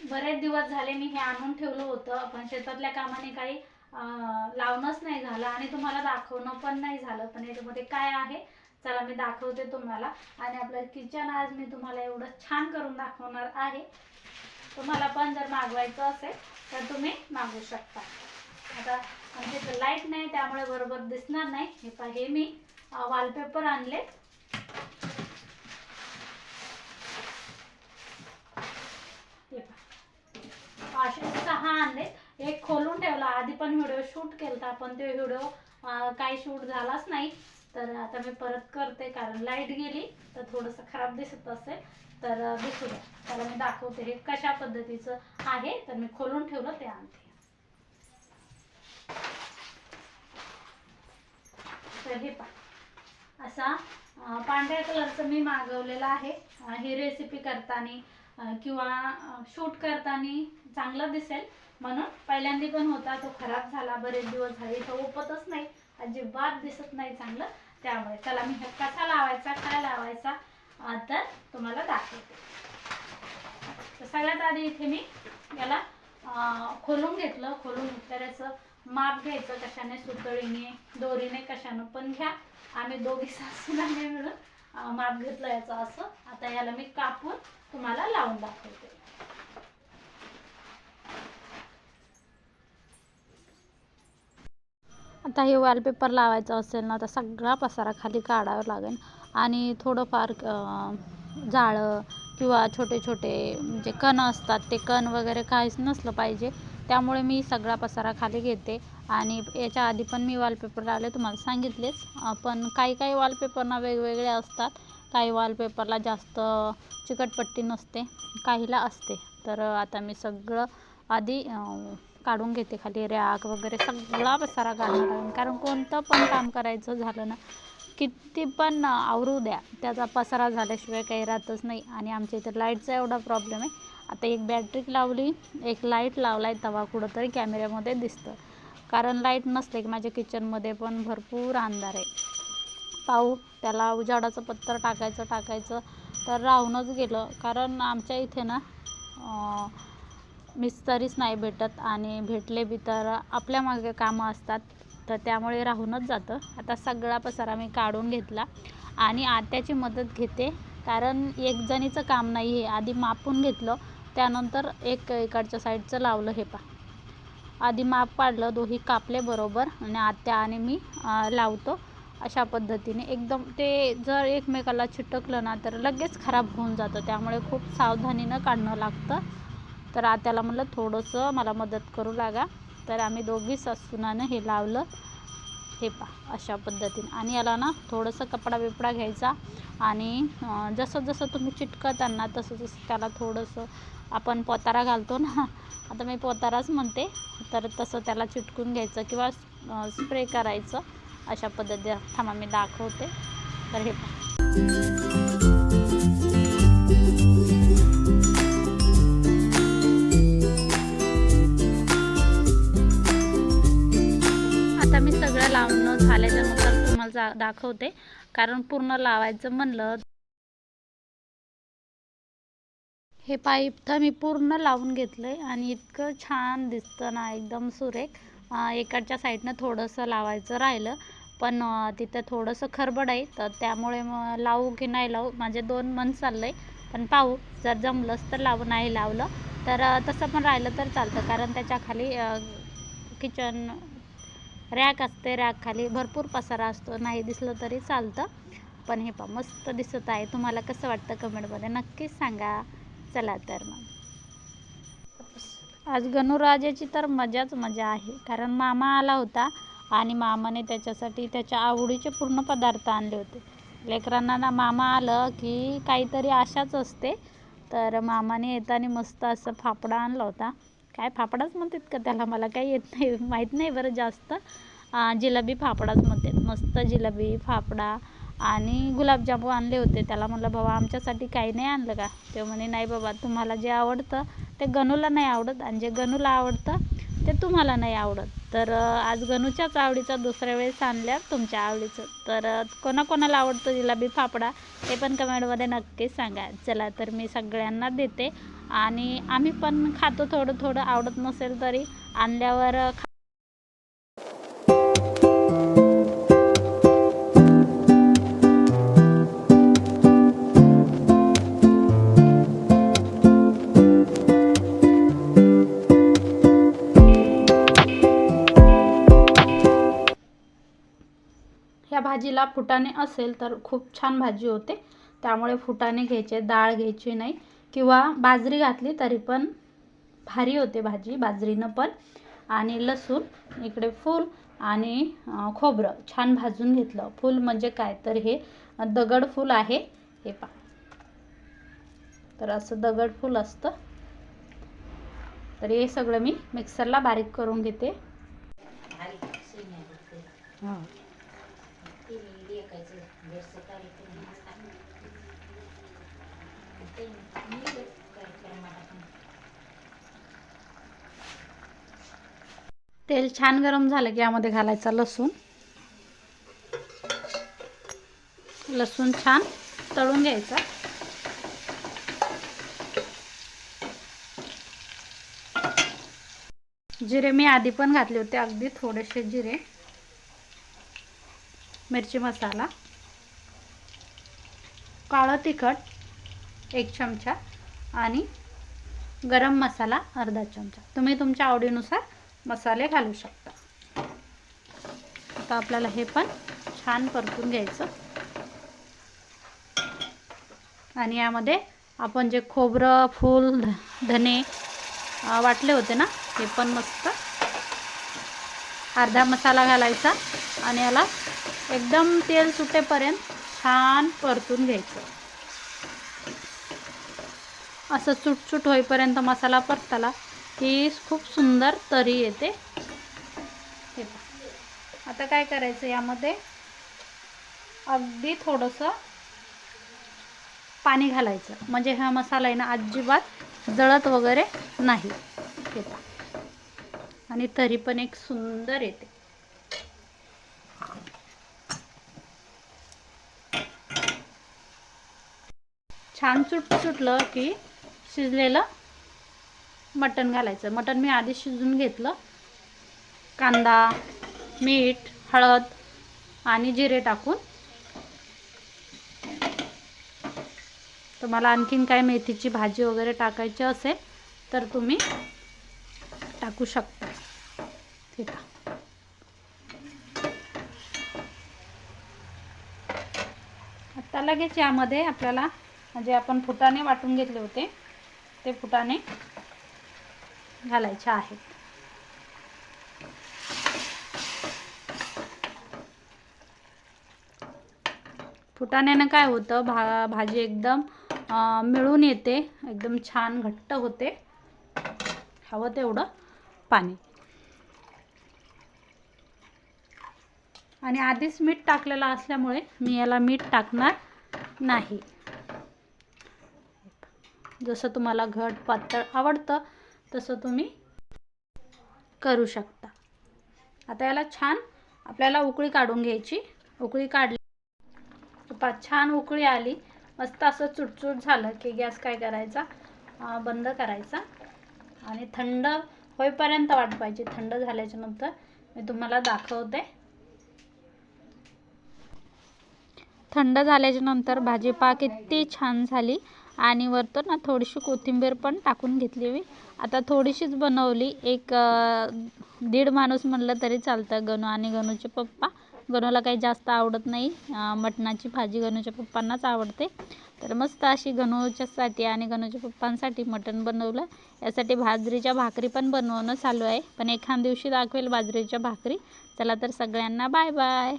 बरेच दिवस झाले मी हे आणून ठेवलं होतं, पण शेतातल्या कामाने काही लावणंच नाही झालं आणि तुम्हाला दाखवणं पण नाही झालं. पण याच्यामध्ये काय आहे चला मी दाखवते तुम्हाला. आणि आपलं किचन आज मी तुम्हाला एवढं छान करून दाखवणार आहे. तुम्हाला पण जर मागवायचं असेल तर तुम्ही मागवू शकता. आता आमच्या लाईट नाही त्यामुळे बरोबर दिसणार नाही. हे मी वॉलपेपर आणले. असे 6 आणले. एक खोलून ठेवला. आधी पण व्हिडिओ शूट केला पण ते व्हिडिओ काही शूट झालाच नाही. तर आता मी परत करते कारण लाईट गेली तर थोडंसं खराब दिसत असेल तर दिसू द्या. त्याला मी दाखवते हे कशा पद्धतीचं आहे. तर मी खोलून ठेवलं ते आणते. तर हे पहा असा पांढऱ्या कलरचं मी मागवलेलं आहे. ही रेसिपी करताना किंवा शूट करताना चांगलं दिसेल म्हणून. पहिल्यांदा पण होता तो खराब झाला. बरेच दिवस झाले तो ओपतच नाही, अजिबात दिसत नाही चांगलं. त्यामुळे चला मी हे कसा लावायचा काय लावायचा तर तुम्हाला दाखवते. तर सगळ्यात आधी इथे मी याला खोलून घेतलं. खोलून घेतल्याचं माप घ्यायचं कशाने, सुतळीने दोरीने कशानं पण घ्या. आम्ही दोघी सासूने मिळून माप घेतलं याचं असं. आता याला मी कापून तुम्हाला लावून दाखवते. आता हे वॉलपेपर लावायचं असेल ना तर सगळा पसारा खाली काढावा लागेल आणि थोडंफार जाळं किंवा छोटे छोटे म्हणजे कण असतात ते कण वगैरे काहीच नसलं पाहिजे. त्यामुळे मी सगळा पसारा खाली घेते. आणि याच्या आधी पण मी वॉलपेपर लावले तुम्हाला सांगितलेच. पण काही वॉलपेपरना वेगवेगळे असतात. काही वॉलपेपरला जास्त चिकटपट्टी नसते, काहीला असते. तर आता मी सगळं आधी काढून घेते. खाली रॅक वगैरे सगळा पसारा काढणार आहे. कारण कोणतं पण काम करायचं झालं ना किती पण आवरू द्या त्याचा पसारा झाल्याशिवाय काही राहतच नाही. आणि आमच्या इथे लाईटचा एवढा प्रॉब्लेम आहे. आता एक बॅटरी लावली, एक लाईट लावला आहे तेव्हा कुठंतरी कॅमेऱ्यामध्ये दिसतं. कारण लाईट नसले की माझ्या किचनमध्ये पण भरपूर अंधार आहे. पाहू त्याला उजाडाचं पत्तर टाकायचं तर राहूनच गेलं. कारण आमच्या इथे ना मिस्त्रीच नाही भेटत आणि भेटले बी तर आपल्या मागे कामं असतात तर त्यामुळे राहूनच जातं. आता सगळा पसारा मी काढून घेतला आणि आत्याची मदत घेते. कारण एक जणीचं काम नाही आहे. आधी मापून घेतलं त्यानंतर इकडच्या साईडचं लावलं. हे पहा आधी माप काढलं, दोही कापले बरोबर आणि आत्या आणि मी लावतो अशा पद्धतीने. एकदम ते जर एकमेकाला चिटकलं ना तर लगेच खराब होऊन जातं. त्यामुळे खूप सावधानीनं काढणं लागतं. तर आत्याला म्हणलं थोडंसं मला मदत करू लागा. तर आम्ही दोघी सासूनानं हे लावलं. हे पहा अशा पद्धतीने. आणि याला ना थोडंसं कपडा बिपडा घ्यायचा आणि जसं तुम्ही चिटकताना तसं त्याला थोडंसं आपण पोतारा घालतो ना, आता मी पोताराच म्हणते, तर तसं त्याला चिटकून घ्यायचं किंवा स्प्रे करायचं अशा पद्धतीने. थांबा मी दाखवते. तर हे पहा आता मी सगळं लावणं झाल्याच्यानंतर तुम्हाला दाखवते. कारण पूर्ण लावायचं म्हणलं हे पाईप तर मी पूर्ण लावून घेतलं आहे आणि इतकं छान दिसतं ना एकदम सुरेख. इकडच्या साईडनं थोडंसं लावायचं राहिलं पण तिथं थोडंसं खरबड आहे तर त्यामुळे मग लावू की नाही लावू माझे 2 मन चाललं आहे. पण पाहू जर जमलंच तर लावू, नाही लावलं तर तसं पण राहिलं तर चालतं. कारण त्याच्या खाली किचन रॅक असते, रॅक खाली भरपूर पसारा असतो, नाही दिसलं तरी चालतं. पण हे पहा मस्त दिसत आहे. तुम्हाला कसं वाटतं कमेंटमध्ये नक्कीच सांगा. चला तर मग आज गणुराजाची तर मजाच मजा आहे. कारण मामा आला होता आणि मामाने त्याच्यासाठी त्याच्या आवडीचे पूर्ण पदार्थ आणले होते. लेकरांना ना मामा आलं की काहीतरी आशाच असते. तर मामाने येताना मस्त असं फाफडा आणला होता. काय फाफडाच म्हणतात का त्याला, मला काही येत नाही, माहीत नाही बरं जास्त. जिलेबी फाफडाच म्हणतात. मस्त जिलेबी फाफडा आणि गुलाबजामू आणले होते. त्याला म्हणलं बाबा आमच्यासाठी काही नाही आणलं का? ते म्हणे नाही बाबा तुम्हाला जे आवडतं ते गणूला नाही आवडत आणि जे गणूला आवडतं ते तुम्हाला नाही आवडत. तर आज गणूच्याच आवडीचा दुसऱ्या वेळेस आणल्या तुमच्या आवडीचं. तर कोणाकोणाला आवडतं जिलेबी फाफडा ते पण कमेंटमध्ये नक्कीच सांगा. चला तर मी सगळ्यांना देते आणि आम्ही पण खातो थोडं थोडं, आवडत नसेल तरी आणल्यावर ह्या भाजीला फुटाणे असेल तर खूप छान भाजी होते. त्यामुळे फुटाणे घ्यायचे, डाळ घ्यायची नाही, किंवा बाजरी घातली तरी पण भारी होते भाजी बाजरीनं पण. आणि लसूण इकडे फूल आणि खोबरं छान भाजून घेतलं. फूल म्हणजे काय तर हे दगड फूल आहे, हे पहा. तर असं दगड फूल असतं. तर हे सगळं मी मिक्सरला बारीक करून घेते. हां तेल छान गरम झालं की यामध्ये घालायचा लसूण. लसूण छान तळून घ्यायचा. जिरे मी आधी पण घातले होते, अगदी थोडेसे जिरे. मिरची मसाला, काळं तिखट 1 चमचा आणि गरम मसाला अर्धा चमचा. तुम्ही तुमच्या आवडीनुसार मसाले घालू शकता. आता आपल्याला हे पण छान परतून घ्यायचं. आणि यामध्ये आपण जे खोबरं, फूल, धने वाटले होते ना, हे पण मस्त अर्धा मसाला घालायचा आणि याला एकदम तेल सुटेपर्यंत छान परतून घ्यायचं. असं चुटचुट होईपर्यंत मसाला परतला की खूप सुंदर तरी येते. हे पहा. आता काय करायचं, यामध्ये अगदी थोडंसं पाणी घालायचं, म्हणजे हा मसाला आहे ना अजिबात जळत वगैरे नाही. हे पहा. आणि तरी पण एक सुंदर येते. छान सुटलं की शिजलेलं मटण घालायचं. मटण मी आधी शिजून घेतलं. कांदा, मीठ, हळद आणि जिरे टाकून. तुम्हाला आणखीन काय मेथीची भाजी वगैरे टाकायची असेल तर तुम्ही टाकू शकता. ठीक आहे. आता लगेच यामध्ये आपल्याला म्हणजे आपण फुटाणे वाटून घेतले होते ते फुटाणे घालायचे आहेत. फुटाण्यानं काय होतं, भाजी एकदम मिळून येते, एकदम छान घट्ट होते. हवं तेवढं पाणी. आणि आधीच मीठ टाकलेलं असल्यामुळे मी याला मीठ टाकणार नाही. जसं तुम्हाला घट पातळ आवडतं तसं तुम्ही करू शकता. आता याला छान आपल्याला उकळी काढून घ्यायची. उकळी काढली, छान उकळी आली, मस्त असं चुटचुट झालं की गॅस काय करायचा, बंद करायचा आणि थंड होईपर्यंत वाट पाहिजे. थंड झाल्याच्या नंतर मी तुम्हाला दाखवते. थंड झाल्याच्या नंतर भाजी पहा किती छान झाली. आणि वरतून ना थोडीशी कोथिंबीर पण टाकून घेतली मी. आता थोडीशीच बनवली, 1-1.5 माणूस म्हणलं तरी चालतं. गणू आणि गणूचे पप्पा. गणूला काही जास्त आवडत नाही मटणाची भाजी, गणूच्या पप्पांनाच आवडते. तर मस्त अशी गणूच्यासाठी आणि गणूच्या पप्पांसाठी मटण बनवलं. यासाठी बाजरीच्या भाकरी पण बनवणं चालू आहे, पण एखाद दिवशी दाखवेल बाजरीच्या भाकरी. चला तर सगळ्यांना बाय बाय.